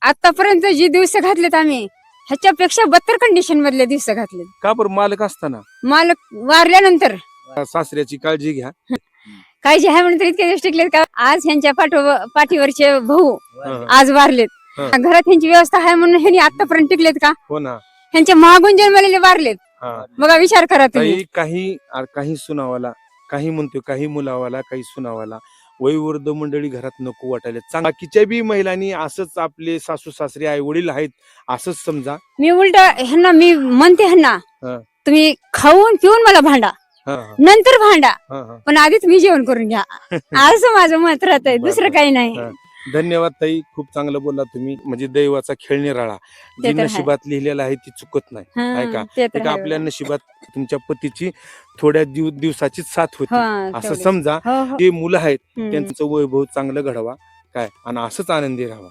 आतापर्यंत जी दिवस घातलेत आम्ही ह्याच्यापेक्षा बत्तर कंडिशन मधले दिवस घातलेत. का बरं मालक असताना मालक वारल्यानंतर सासऱ्याची काळजी घ्या. काळजी आहे म्हणून तर इतके दिवस टिकलेत का आज ह्यांच्या पाठीवरचे भाऊ हं, आज वारलेत. हं. घरात ह्यांची व्यवस्था आहे म्हणून ह्यांनी आतापर्यंत टिकलेत का? हो ना. ह्यांच्या मागून जन्मलेले वारलेत. हा. बघा विचार करा तुम्ही. काही सुनावाला, काही म्हणतो काही मुलावाला, काही सुनावाला वयोवृद्ध मंडळी घरात नको वाटायला. बाकीच्या बी महिलांनी असंच आपले सासू सासरे आई वडील आहेत असंच समजा. मी उलट ह्यांना मी म्हणते ह्यांना हं. तुम्ही खाऊन पिऊन मला भांडा हं, हं, नंतर भांडा हं, हं. पण आधीच मी जेवण करून घ्या असं माझं मत राहत आहे. दुसरं बरोबर. काही नाही. हं. धन्यवाद ताई, खूप चांगलं बोलला तुम्ही. म्हणजे दैवाचा खेळ निराळा जी ते तर आहे. नशिबात लिहिलेलं आहे ती चुकत नाही. हं, आहे का? ते तर एक आहे आपल्या बघा. नशिबात तुमच्या पतीची थोड्या दिवसाची साथ होती हं, असं तेवढीच. समजा. हो, हो. जे मुलं आहेत हं. त्यांचं वैभव चांगलं घडवा काय आणि असंच आनंदी राहावा.